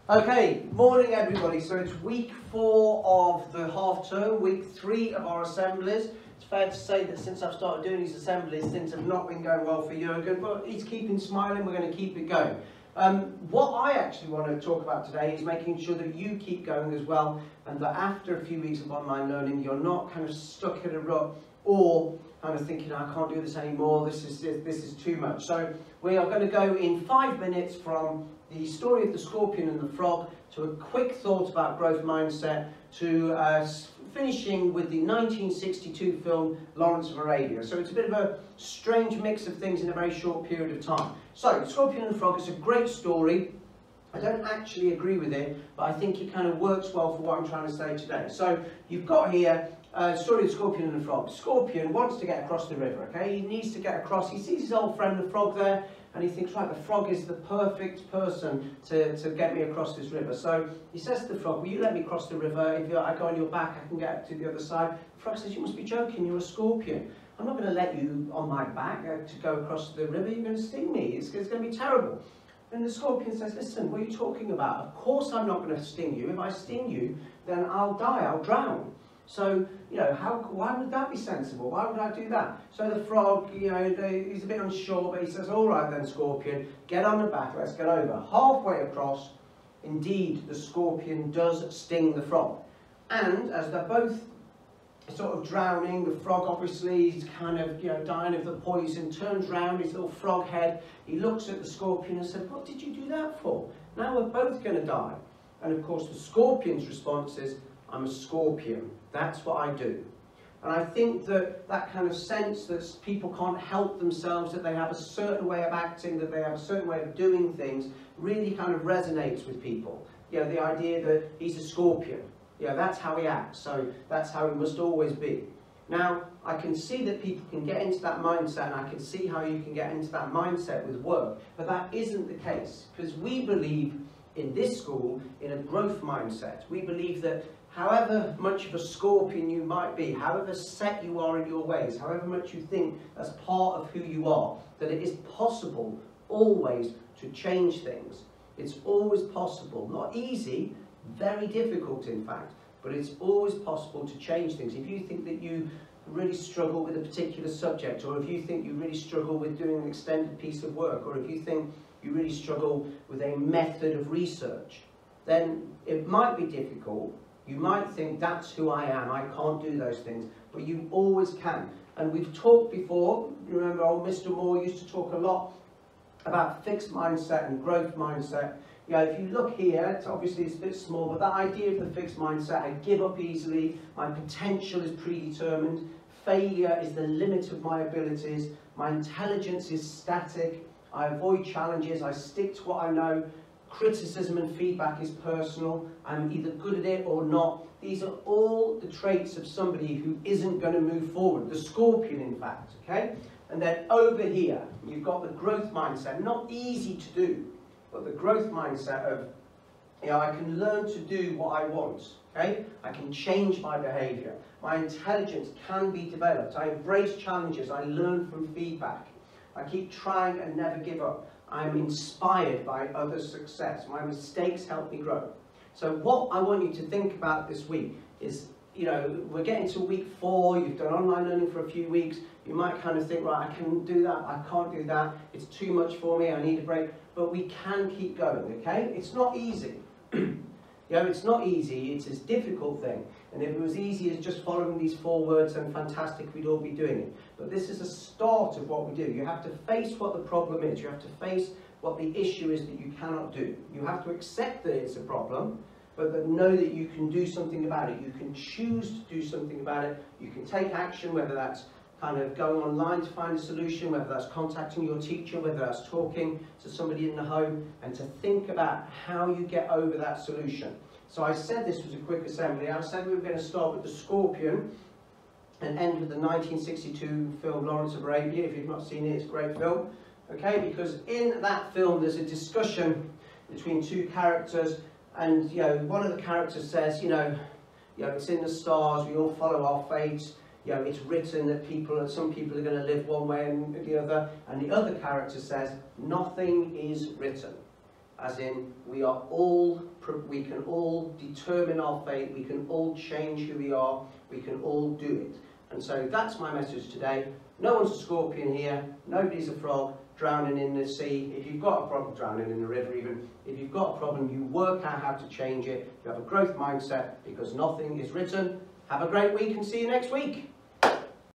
Okay, morning everybody. So it's week 4 of the half term, week 3 of our assemblies. It's fair to say that since I've started doing these assemblies, things have not been going well for Jürgen, but he's keeping smiling. We're going to keep it going. What I actually want to talk about today is making sure that you keep going as well, and that after a few weeks of online learning, you're not kind of stuck in a rut or kind of thinking, I can't do this anymore, this is too much. So we are going to go in 5 minutes from the story of the scorpion and the frog to a quick thought about growth mindset to finishing with the 1962 film Lawrence of Arabia. So it's a bit of a strange mix of things in a very short period of time. So Scorpion and the Frog is a great story. I don't actually agree with it, but I think it kind of works well for what I'm trying to say today. So you've got here a story of Scorpion and the Frog. Scorpion wants to get across the river, okay? He needs to get across. He sees his old friend the frog there, and he thinks, right, the frog is the perfect person to get me across this river. So he says to the frog, will you let me cross the river? If I go on your back, I can get to the other side. The frog says, you must be joking, you're a scorpion. I'm not going to let you on my back to go across the river. You're going to sting me. It's going to be terrible. And the scorpion says, listen, what are you talking about? Of course I'm not going to sting you. If I sting you, then I'll die, I'll drown. So, you know, why would that be sensible? Why would I do that? So the frog, you know, he's a bit unsure, but he says, all right then, Scorpion, get on the back, let's get over. Halfway across, indeed, the scorpion does sting the frog. And as they're both sort of drowning, the frog obviously is kind of, you know, dying of the poison, turns round his little frog head, he looks at the scorpion and said, what did you do that for? Now we're both going to die. And of course the scorpion's response is, I'm a scorpion, that's what I do. And I think that that kind of sense that people can't help themselves, that they have a certain way of acting, that they have a certain way of doing things, really kind of resonates with people. You know, the idea that he's a scorpion, you know, that's how he acts, so that's how he must always be. Now, I can see that people can get into that mindset, and I can see how you can get into that mindset with work, but that isn't the case, because we believe in this school in a growth mindset. We believe that however much of a scorpion you might be, however set you are in your ways, however much you think that's part of who you are, that it is possible always to change things. It's always possible, not easy, very difficult in fact, but it's always possible to change things. If you think that you really struggle with a particular subject, or if you think you really struggle with doing an extended piece of work, or if you think you really struggle with a method of research, then it might be difficult. You might think, that's who I am, I can't do those things, but you always can. And we've talked before, you remember old Mr. Moore used to talk a lot about fixed mindset and growth mindset. You know, if you look here, it's obviously it's a bit small, but that idea of the fixed mindset, I give up easily, my potential is predetermined, failure is the limit of my abilities, my intelligence is static, I avoid challenges, I stick to what I know, criticism and feedback is personal, I'm either good at it or not. These are all the traits of somebody who isn't going to move forward, the scorpion in fact, okay? And then over here, you've got the growth mindset, not easy to do, but the growth mindset of, you know, I can learn to do what I want, okay? I can change my behaviour, my intelligence can be developed, I embrace challenges, I learn from feedback, I keep trying and never give up. I'm inspired by others' success. My mistakes help me grow. So what I want you to think about this week is, you know, we're getting to week 4, you've done online learning for a few weeks, you might kind of think, right, I can do that, I can't do that, it's too much for me, I need a break, but we can keep going, okay? It's not easy. You know, it's not easy, it's a difficult thing. And if it was easy as just following these 4 words, then fantastic, we'd all be doing it. But this is a start of what we do. You have to face what the problem is. You have to face what the issue is that you cannot do. You have to accept that it's a problem, but know that you can do something about it. You can choose to do something about it. You can take action, whether that's kind of going online to find a solution, whether that's contacting your teacher, whether that's talking to somebody in the home, and to think about how you get over that solution. So I said this was a quick assembly. I said we were going to start with the scorpion and end with the 1962 film Lawrence of Arabia. If you've not seen it, it's a great film. Okay, because in that film there's a discussion between 2 characters, and you know, one of the characters says, you know, it's in the stars, we all follow our fates. You know, it's written that some people are going to live one way and the other, and the other character says, nothing is written. as in we can all determine our fate, we can all change who we are, we can all do it. And so that's my message today. No one's a scorpion here, nobody's a frog drowning in the sea. If you've got a problem drowning in the river even, if you've got a problem, you work out how to change it. You have a growth mindset because nothing is written. Have a great week and see you next week.